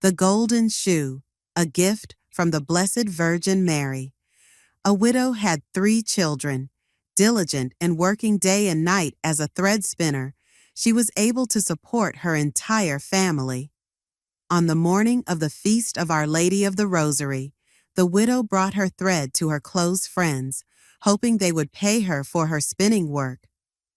The Golden Shoe, a gift from the Blessed Virgin Mary. A widow had 3 children. Diligent and working day and night as a thread spinner, she was able to support her entire family. On the morning of the feast of Our Lady of the Rosary, the widow brought her thread to her close friends, hoping they would pay her for her spinning work.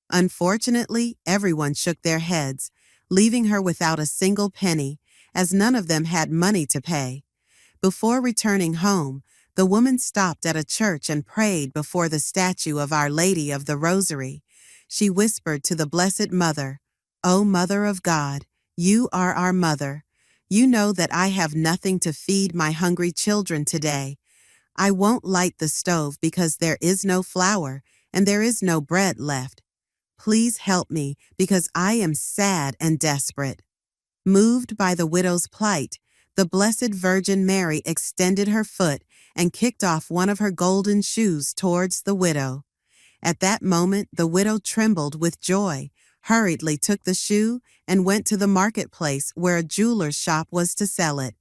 Unfortunately, everyone shook their heads, leaving her without a single penny, as none of them had money to pay. Before returning home, the woman stopped at a church and prayed before the statue of Our Lady of the Rosary. She whispered to the Blessed Mother, "O Mother of God, you are our mother. You know that I have nothing to feed my hungry children today. I won't light the stove because there is no flour and there is no bread left. Please help me because I am sad and desperate." Moved by the widow's plight, the Blessed Virgin Mary extended her foot and kicked off one of her golden shoes towards the widow. At that moment, the widow trembled with joy, hurriedly took the shoe, and went to the marketplace where a jeweler's shop was to sell it.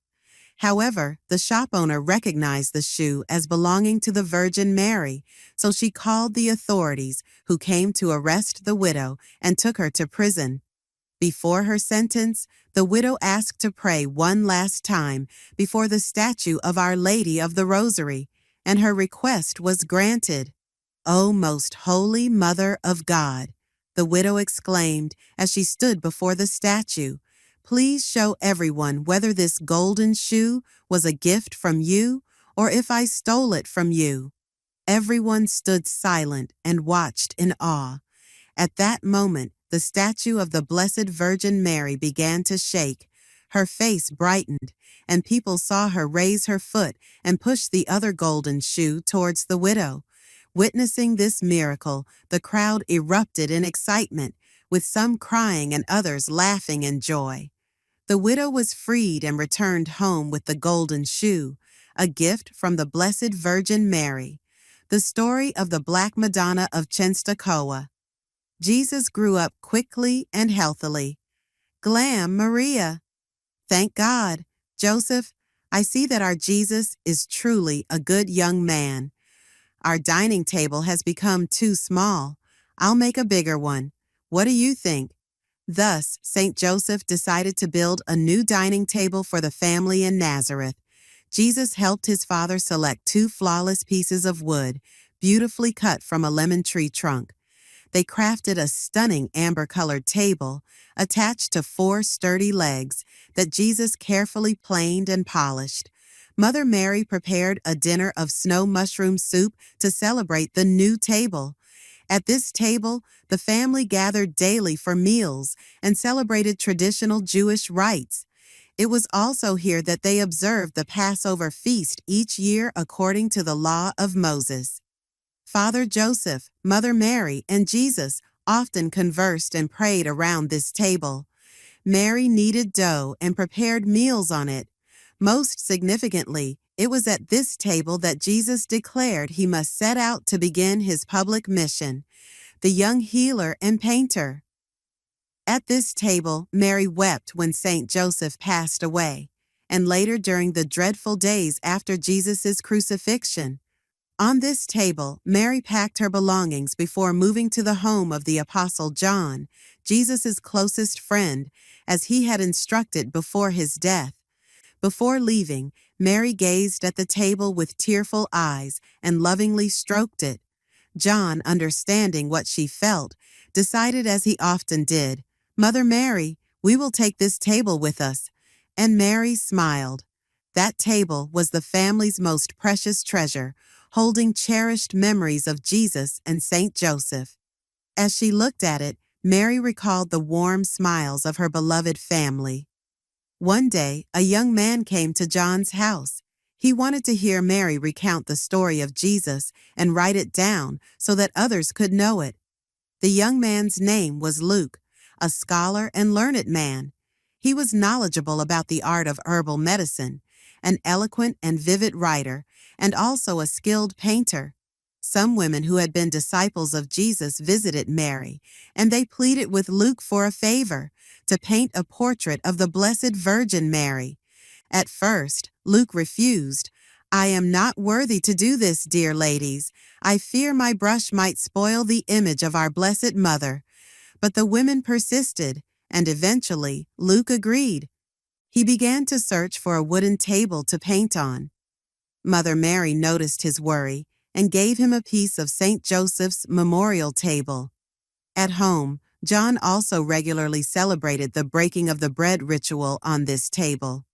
However, the shop owner recognized the shoe as belonging to the Virgin Mary, so she called the authorities, who came to arrest the widow and took her to prison. Before her sentence, the widow asked to pray one last time before the statue of Our Lady of the Rosary, and her request was granted. "O most holy Mother of God," the widow exclaimed as she stood before the statue, "please show everyone whether this golden shoe was a gift from you or if I stole it from you." Everyone stood silent and watched in awe. At that moment, the statue of the Blessed Virgin Mary began to shake. Her face brightened, and people saw her raise her foot and push the other golden shoe towards the widow. Witnessing this miracle, the crowd erupted in excitement, with some crying and others laughing in joy. The widow was freed and returned home with the golden shoe, a gift from the Blessed Virgin Mary. The story of the Black Madonna of Czestochowa. Jesus grew up quickly and healthily. Glam Maria. Thank God. Joseph, I see that our Jesus is truly a good young man. Our dining table has become too small. I'll make a bigger one. What do you think? Thus, St. Joseph decided to build a new dining table for the family in Nazareth. Jesus helped his father select 2 flawless pieces of wood, beautifully cut from a lemon tree trunk. They crafted a stunning amber-colored table attached to 4 sturdy legs that Jesus carefully planed and polished. Mother Mary prepared a dinner of snow mushroom soup to celebrate the new table. At this table, the family gathered daily for meals and celebrated traditional Jewish rites. It was also here that they observed the Passover feast each year according to the law of Moses. Father Joseph, Mother Mary, and Jesus often conversed and prayed around this table. Mary kneaded dough and prepared meals on it. Most significantly, it was at this table that Jesus declared he must set out to begin his public mission, the young healer and painter. At this table, Mary wept when St. Joseph passed away, and later during the dreadful days after Jesus' crucifixion. On this table, Mary packed her belongings before moving to the home of the Apostle John, Jesus' closest friend, as he had instructed before his death. Before leaving, Mary gazed at the table with tearful eyes and lovingly stroked it. John, understanding what she felt, decided as he often did, "Mother Mary, we will take this table with us." And Mary smiled. That table was the family's most precious treasure, holding cherished memories of Jesus and St. Joseph. As she looked at it, Mary recalled the warm smiles of her beloved family. One day, a young man came to John's house. He wanted to hear Mary recount the story of Jesus and write it down so that others could know it. The young man's name was Luke, a scholar and learned man. He was knowledgeable about the art of herbal medicine, an eloquent and vivid writer, and also a skilled painter. Some women who had been disciples of Jesus visited Mary, and they pleaded with Luke for a favor, to paint a portrait of the Blessed Virgin Mary. At first, Luke refused. "I am not worthy to do this, dear ladies. I fear my brush might spoil the image of our Blessed Mother." But the women persisted, and eventually Luke agreed. He began to search for a wooden table to paint on. Mother Mary noticed his worry and gave him a piece of St. Joseph's memorial table. At home, John also regularly celebrated the breaking of the bread ritual on this table.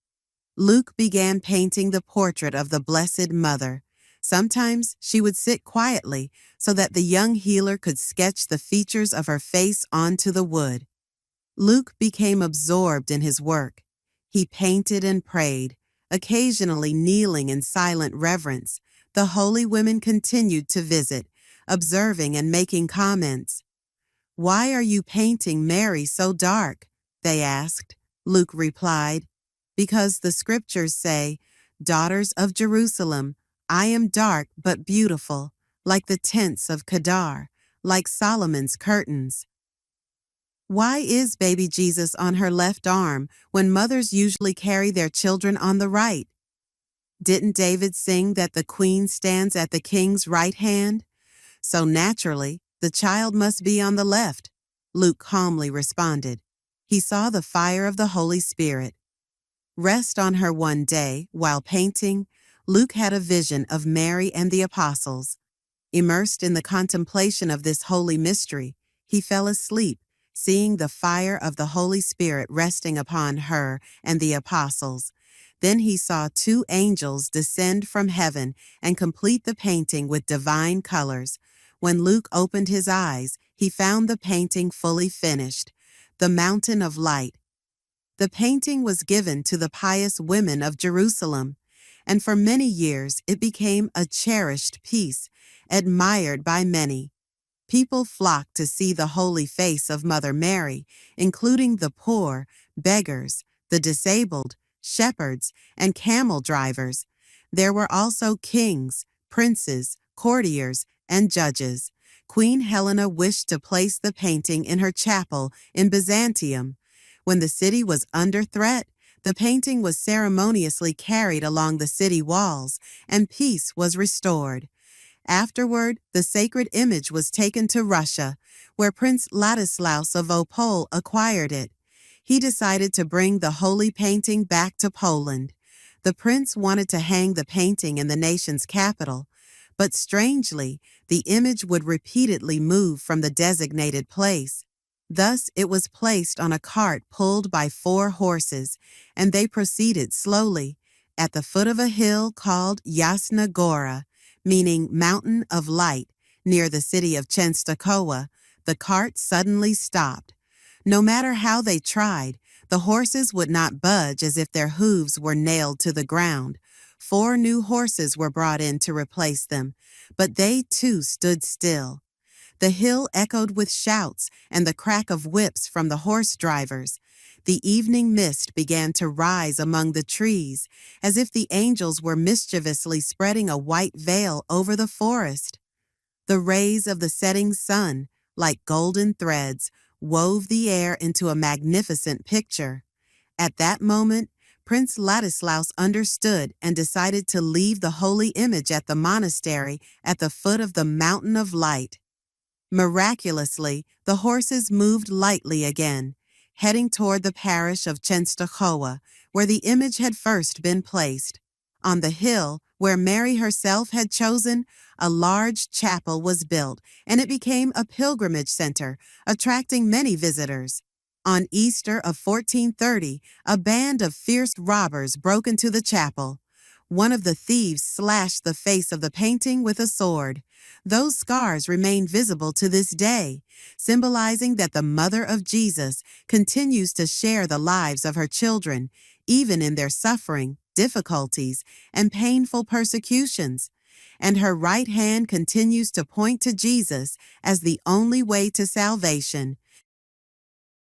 Luke began painting the portrait of the Blessed Mother. Sometimes she would sit quietly so that the young healer could sketch the features of her face onto the wood. Luke became absorbed in his work. He painted and prayed, occasionally kneeling in silent reverence. The holy women continued to visit, observing and making comments. "Why are you painting Mary so dark?" they asked. Luke replied, "Because the scriptures say, 'Daughters of Jerusalem, I am dark but beautiful, like the tents of Kedar, like Solomon's curtains.'" Why is baby Jesus on her left arm when mothers usually carry their children on the right? Didn't David sing that the queen stands at the king's right hand? So naturally, the child must be on the left, Luke calmly responded. He saw the fire of the Holy Spirit rest on her one day while painting. Luke had a vision of Mary and the apostles. Immersed in the contemplation of this holy mystery, he fell asleep, seeing the fire of the Holy Spirit resting upon her and the apostles. Then he saw two angels descend from heaven and complete the painting with divine colors. When Luke opened his eyes, he found the painting fully finished, the Mountain of Light. The painting was given to the pious women of Jerusalem, and for many years it became a cherished piece, admired by many. People flocked to see the holy face of Mother Mary, including the poor, beggars, the disabled, shepherds, and camel drivers. There were also kings, princes, courtiers, and judges. Queen Helena wished to place the painting in her chapel in Byzantium. When the city was under threat, the painting was ceremoniously carried along the city walls, and peace was restored. Afterward, the sacred image was taken to Russia, where Prince Ladislaus of Opole acquired it. He decided to bring the holy painting back to Poland. The prince wanted to hang the painting in the nation's capital, but strangely, the image would repeatedly move from the designated place. Thus, it was placed on a cart pulled by 4 horses, and they proceeded slowly. At the foot of a hill called Yasna Gora, meaning Mountain of Light, near the city of Chenstokhova, the cart suddenly stopped. No matter how they tried, the horses would not budge as if their hooves were nailed to the ground. 4 new horses were brought in to replace them, but they too stood still. The hill echoed with shouts and the crack of whips from the horse drivers. The evening mist began to rise among the trees, as if the angels were mischievously spreading a white veil over the forest. The rays of the setting sun, like golden threads, wove the air into a magnificent picture. At that moment, Prince Ladislaus understood and decided to leave the holy image at the monastery at the foot of the Mountain of Light. Miraculously, the horses moved lightly again, heading toward the parish of Chenstokhova, where the image had first been placed. On the hill, where Mary herself had chosen, a large chapel was built, and it became a pilgrimage center, attracting many visitors. On Easter of 1430, a band of fierce robbers broke into the chapel. One of the thieves slashed the face of the painting with a sword. Those scars remain visible to this day, symbolizing that the Mother of Jesus continues to share the lives of her children, even in their suffering, difficulties, and painful persecutions. And her right hand continues to point to Jesus as the only way to salvation.